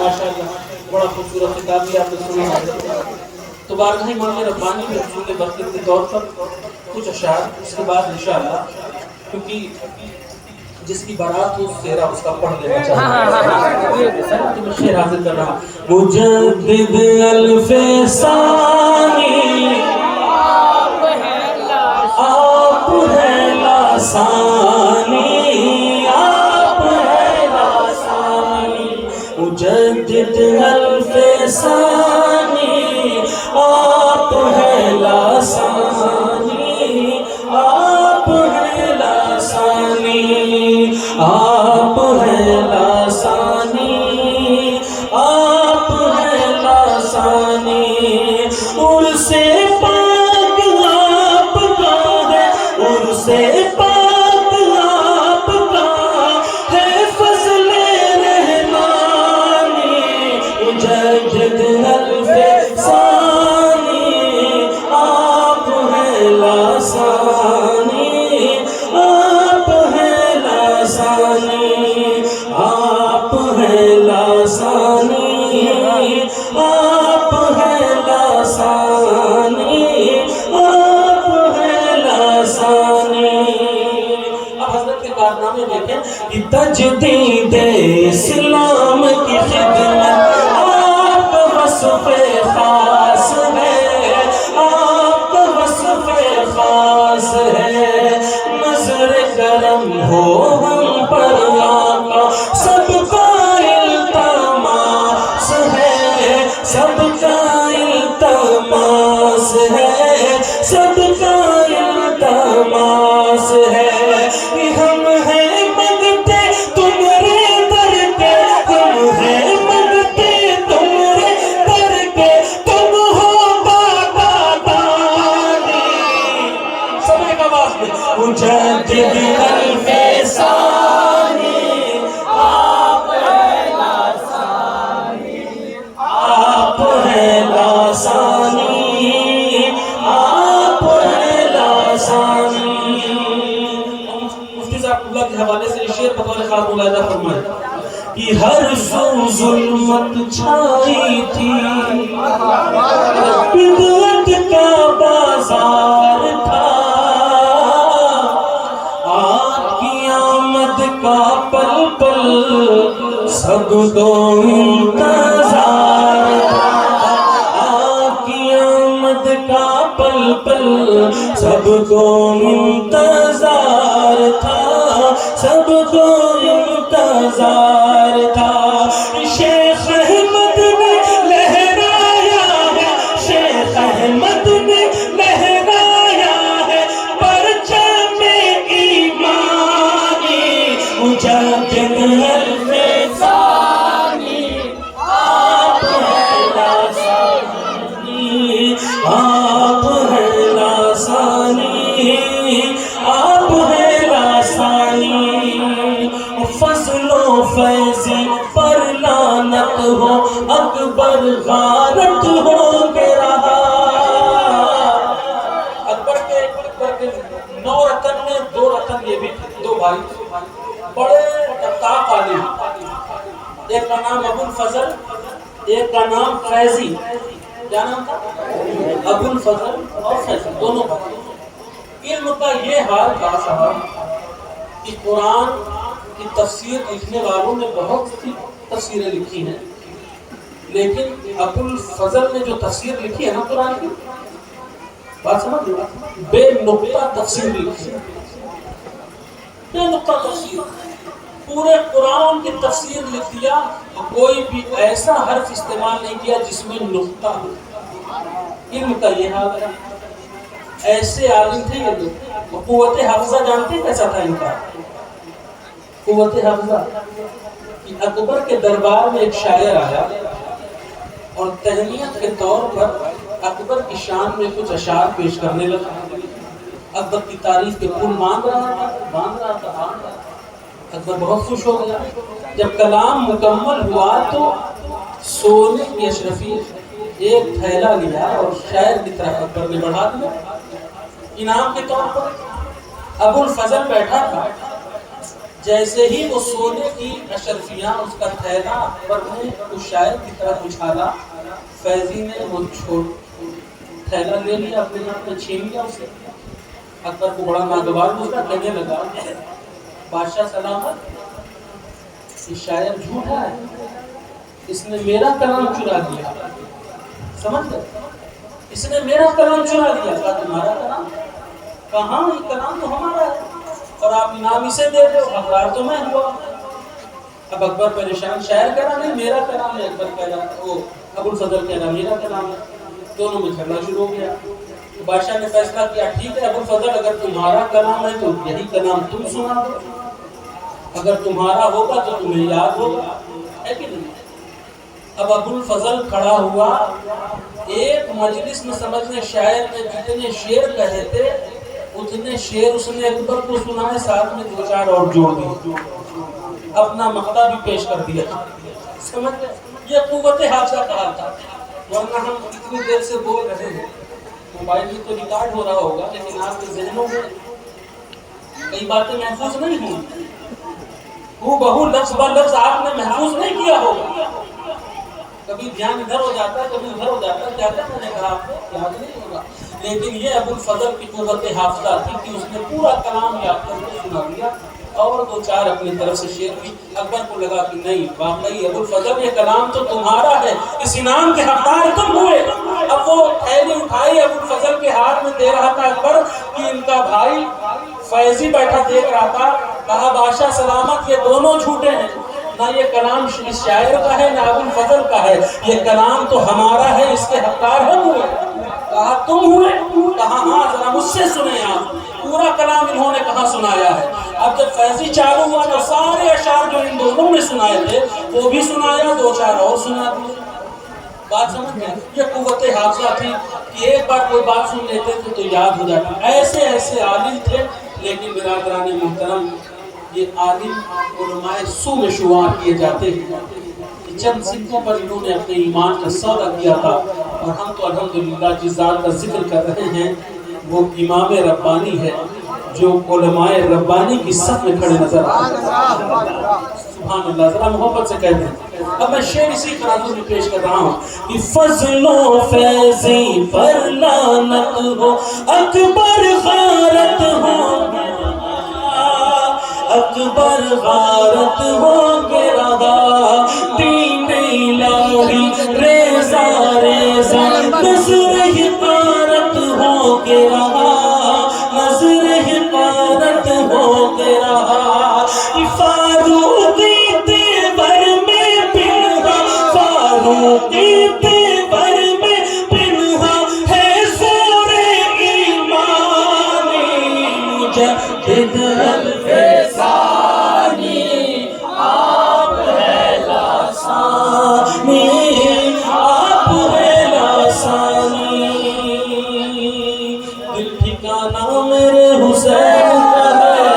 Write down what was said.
ماشاءاللہ بڑا خوبصورت کتاب بھی آپ نے سنا ہے. تو بارگاہ امام ربانی میں حصول برکت کے طور پر کچھ اشعار، اس کے بعد انشاءاللہ کیونکہ جس کی بارات ہو چہرہ اس کا پڑھ لینا چاہیے تو میں شعر حاضر کر رہا ہوں. مجدد الف ثانی آپ ہے لاسانی، آپ ہے لاسانی. مجدد الف ثانی آپ ہے لاسانی، آپ ہے لاسانی، آپ ہے لاسانی، آپ ہے لاسانی. ان سے پاک آپ کا ہے، ان سے پاک آپ کا ہے فضل رحمانی. مجدد الف ثانی آپ ہے لاسانی، آپ ہے لاسانی، آپ ہے لاسانی، آپ ہے لاسانی، آپ ہے لاسانی. اب حضرت کے کارنامے دیکھیں کہ تجدید اسلام کی خدمت آپ کا وصف خاص ہے، آپ کا وصف خاص ہے. نظر کرم ہو ہم پر آقا سب کا التماس ہے، سب کا التماس ہے، سب کا التماس ہے. ہم ہیں منگتے تمہارے در کے، ہم ہیں منگتے تمہارے در کے، تم ہو بابا دانی. سب ایک آواز میں مجدد الف ثانی آپ ہے لاسانی، آپ ہے لاسانی، آپ ہے لاسانی. مفتی صاحب اللہ کے حوالے سے شعر بطور خاص ملاحظہ فرمائے کہ ہر سو ظلمت چھائی تھی، بدعت کا بازار تھا، آپ کی آمد کا پل پل سب کو انتظار تھا، آپ کی آمد کا پل پل سب کو انتظار تھا، سب کو انتظار تھا. شیخ احمد نے لہرایا ہے، شیخ احمد نے لہرایا ہے پرچم ایمانی. مجدد الف ثانی آپ ہے لاسانی، آپ ہے لاسانی، آپ ہے لاسانی. فضل و فیضی پر لعنت ہو، اکبر غارت ہو کے رہا. اکبر کے 9 رتن میں 2 رتن یہ بھی تھے، 2 بھائی بڑے طاق عالم. ایک کا نام ابو الفضل، ایک کا نام فیضی. کیا نام تھا؟ ابو الفضل اور فیضی، دونوں بھائی. علم کا یہ حال تھا صاحب کہ قرآن کی تفسیر لکھنے والوں نے بہت سی تفسیریں لکھی ہیں، لیکن ابو الفضل نے جو تفسیر لکھی ہے نا قرآن کی، بات سمجھ لو، بے نقطہ تفسیر لکھی ہے، بے نقطہ تفسیر. پورے قرآن کی تفسیر لکھ دیا، کوئی بھی ایسا حرف استعمال نہیں کیا جس میں نقطہ ہو. علم کا یہ حال ہے. ایسے عالم تھے یہ لوگ. قوت حافظہ جانتے کیسا تھا ان کا؟ قوت حافظہ کہ اکبر کے دربار میں ایک شاعر آیا اور تہنیت کے طور پر اکبر کی شان میں کچھ اشعار پیش کرنے لگا. اکبر کی تعریف کے پھول باندھ رہا تھا. اکبر بہت خوش ہو گیا. جب کلام مکمل ہوا تو سونے کی اشرفی ایک تھیلا لیا اور شاعر کی طرف اکبر نے بڑھا دیا انعام کے طور پر. ابو الفضل بیٹھا تھا. جیسے ہی وہ سونے کی اشرفیاں اس کا تھیلا اکبر نے اس شاعر کی طرف اچھالا، فیضی نے وہ تھیلا لے لیا، اپنے ہاتھ میں چھین لیا اسے۔ اکبر کو بڑا ناگوار گزرا، کہنے لگا بادشاہ سلامت، یہ شاعر جھوٹا ہے، اس نے میرا کلام چرا لیا۔ سمجھ گئے؟ اس نے میرا کلام چرا لیا۔ کہا تمہارا کلام؟ کہاں، یہ کلام تو ہمارا ہے اور آپ انعام اسے دے رہے ہو، حقدار تو میں ہوا۔ اب اکبر پریشان، شاعر کہہ رہا نہیں میرا کلام ہے، اکبر کہہ رہا وہ ابو الفضل کہہ رہا میرا کلام ہے، دونوں میں جھگڑا شروع ہو گیا۔ تو بادشاہ نے فیصلہ کیا، ٹھیک ہے ابو الفضل، اگر تمہارا کلام ہے تو یہی کلام تم سنا دو، اگر تمہارا ہوگا تو تمہیں یاد ہوگا، ہے کہ نہیں؟ اب ابو الفضل کھڑا ہوا، ایک مجلس میں سمجھنے شاعر نے جتنے شعر کہے تھے اتنے شعر اس نے اکبر کو سنائے، ساتھ میں دو چار اور جوڑ دیے، اپنا مقطع بھی پیش کر دیا۔ سمجھ گئے؟ یہ قوت حافظہ کہا تھا۔ ورنہ ہم اتنی دیر سے بول رہے ہیں، موبائل میں تو ریکارڈ ہو رہا ہوگا لیکن آپ کے ذہنوں میں کئی باتیں محفوظ نہیں ہوں، وہ بہو لفظ بر لفظ آپ نے محفوظ نہیں کیا ہوگا، کبھی دھیان ادھر ہو جاتا ہے کبھی ادھر ہو جاتا ہے، کیا میں نے کہا آپ کو یاد نہیں ہوگا، لیکن یہ ابو الفضل کی قوت حافظہ تھی کہ اس نے پورا کلام یاد کر کے سنا دیا اور دو چار اپنی طرف سے شعر بھی۔ اکبر کو لگا کہ نہیں واقعی ابو الفضل یہ کلام تو تمہارا ہے، اس انعام کے حقدار تم ہوئے۔ اب وہ تھیلی اٹھائی ابو الفضل کے ہاتھ میں دے رہا تھا اکبر کہ ان کا بھائی فیضی بیٹھا دیکھ رہا تھا، کہا بادشاہ سلامت، یہ دونوں جھوٹے ہیں، نہ یہ کلام اس شاعر کا ہے نہ ابو الفضل کا ہے، یہ کلام تو ہمارا ہے، اس کے حقدار ہم ہوئے۔ کہا تم ہوئے؟ کہا ہاں، ذرا مجھ سے سنیں آپ، پورا کلام انہوں نے کہاں سنایا ہے۔ اب جب فیضی چالو ہوا تو سارے اشعار جو ان دونوں نے سنائے تھے وہ بھی سنایا، دو چار اور سنا دیے۔ بات سمجھ گئے؟ یہ قوت حافظہ تھی کہ ایک بار کوئی بات سن لیتے تھے تو یاد ہو جاتی۔ ایسے ایسے عالم تھے، لیکن برادران محترم یہ عالم علماء سو میں شمار کیے جاتے ہیں۔ چند سکوں پر انہوں نے اپنے ایمان کا سودا کیا تھا، اور ہم تو الحمدللہ جس ذات کا ذکر کر رہے ہیں وہ امام ربانی ہے جو علماء ربانی کی صف میں کھڑے نظر آتے ہیں۔ سبحان اللہ، ذرا محبت سے کہہ دیں۔ اب میں شعر اسی تناظر میں پیش کر رہا ہوں کہ فضل و فیضی پر لعنت ہو، اکبر غارت ہو، اکبر غارت ہو کے رہا، دین الہی ریزہ ریزہ، نظر حقارت ہو کے رہا، نظر حقارت ہو کے رہا، فاروقی تیور میں پنہا، فاروقی تیور میں پنہا ہے زور ایمانی، مجدد